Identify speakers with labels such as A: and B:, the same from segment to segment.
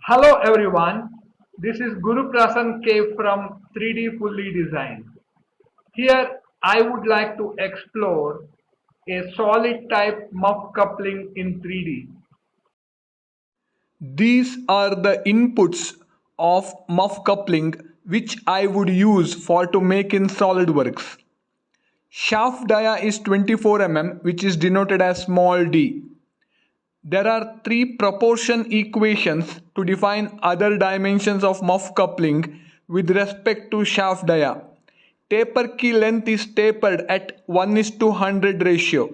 A: Hello everyone, this is Guru Prasan K from 3D Fully Design. Here I would like to explore a solid type muff coupling in 3D.
B: These are the inputs of muff coupling which I would use for to make in SolidWorks. Shaft dia is 24 mm which is denoted as small d. There are three proportion equations to define other dimensions of muff coupling with respect to shaft dia. Taper key length is tapered at 1:100 ratio.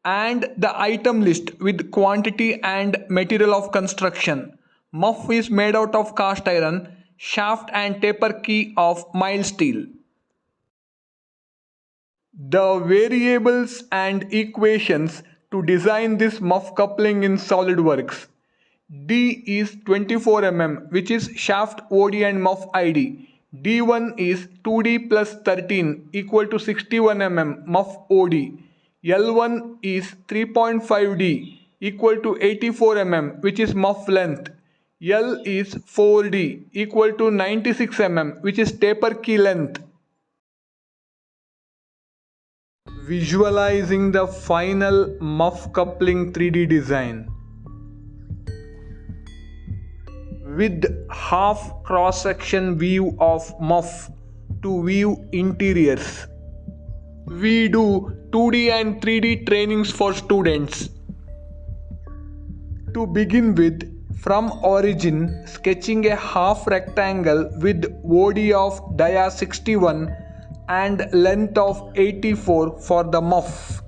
B: And the item list with quantity and material of construction. Muff is made out of cast iron, shaft and taper key of mild steel. The variables and equations to design this muff coupling in SolidWorks. D is 24 mm which is shaft OD and muff ID. D1 is 2D plus 13 equal to 61 mm muff OD. L1 is 3.5D equal to 84 mm which is muff length. L is 4D equal to 96 mm which is taper key length. Visualizing the final muff coupling 3D design. With half cross-section view of muff to view interiors. We do 2D and 3D trainings for students. To begin with, from origin, sketching a half rectangle with OD of dia 61 and length of 84 for the muff.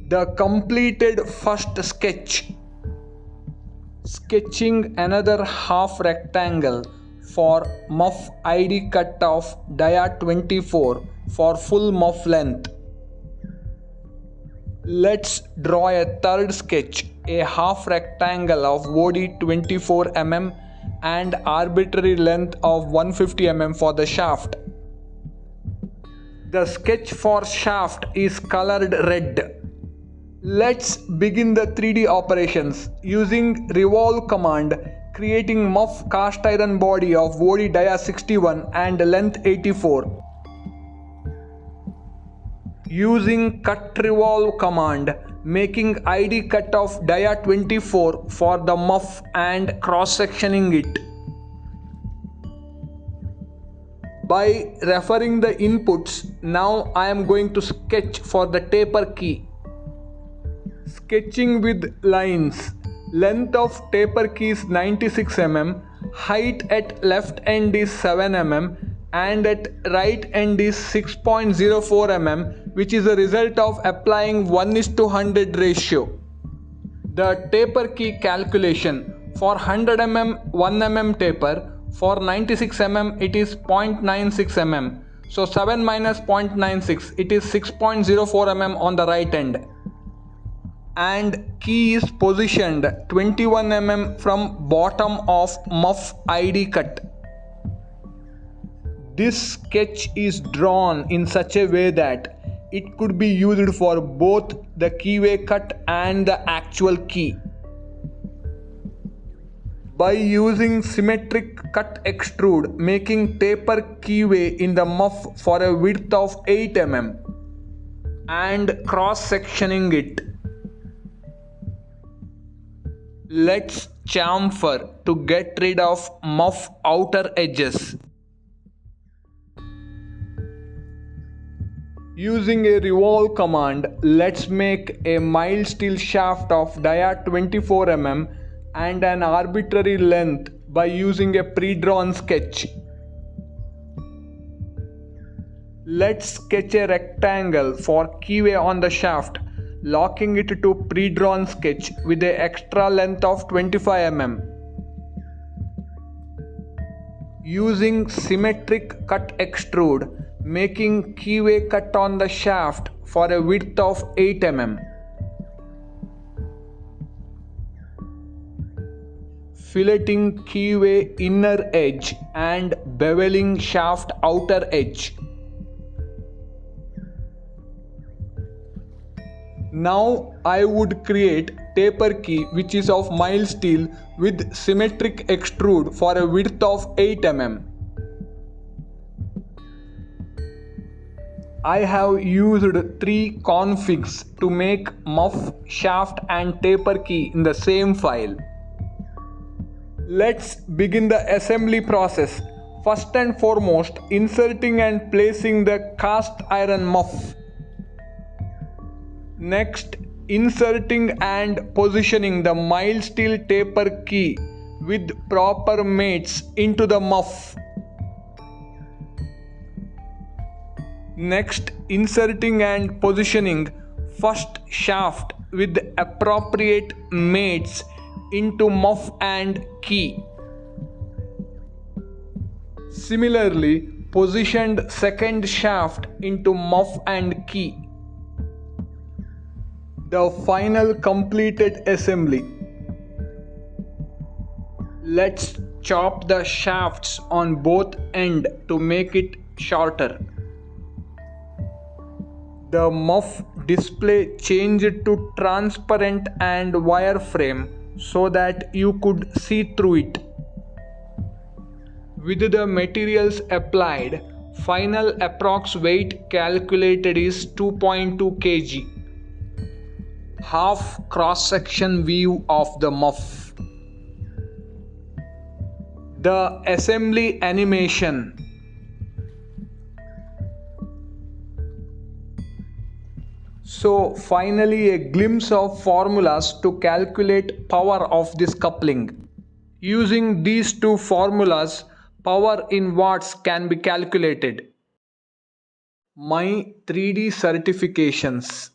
B: The completed first sketch. Sketching another half rectangle for muff ID cut of dia 24 for full muff length. Let's draw a third sketch, a half rectangle of OD 24 mm and arbitrary length of 150 mm for the shaft. The sketch for shaft is colored red. Let's begin the 3D operations using revolve command, creating muff cast iron body of OD dia 61 and length 84. Using cut revolve command, making ID cut of dia 24 for the muff and cross-sectioning it. By referring the inputs, now I am going to sketch for the taper key. Sketching with lines. Length of taper key is 96 mm, height at left end is 7 mm and at right end is 6.04 mm, which is a result of applying 1:100 ratio. The taper key calculation. For 100 mm 1 mm taper, for 96 mm it is 0.96 mm. So 7 minus 0.96, it is 6.04 mm on the right end. And key is positioned 21 mm from bottom of muff ID cut. This sketch is drawn in such a way that it could be used for both the keyway cut and the actual key. By using symmetric cut extrude, making taper keyway in the muff for a width of 8 mm and cross-sectioning it. Let's chamfer to get rid of muff outer edges. Using a revolve command, let's make a mild steel shaft of dia 24 mm and an arbitrary length by using a pre-drawn sketch. Let's sketch a rectangle for keyway on the shaft, locking it to pre-drawn sketch with an extra length of 25 mm. Using symmetric cut extrude, making keyway cut on the shaft for a width of 8 mm. Filleting keyway inner edge and beveling shaft outer edge. Now I would create taper key which is of mild steel with symmetric extrude for a width of 8 mm. I have used 3 configs to make muff, shaft and taper key in the same file. Let's begin the assembly process. First and foremost, inserting and placing the cast iron muff. Next, inserting and positioning the mild steel taper key with proper mates into the muff. Next, inserting and positioning first shaft with appropriate mates into muff and key. Similarly, positioned second shaft into muff and key. The final completed assembly. Let's chop the shafts on both ends to make it shorter. The muff display changed to transparent and wireframe so that you could see through it. With the materials applied, final approx weight calculated is 2.2 kg. Half cross-section view of the muff. The assembly animation. So finally a glimpse of formulas to calculate power of this coupling. Using these two formulas, power in watts can be calculated. My 3D certifications.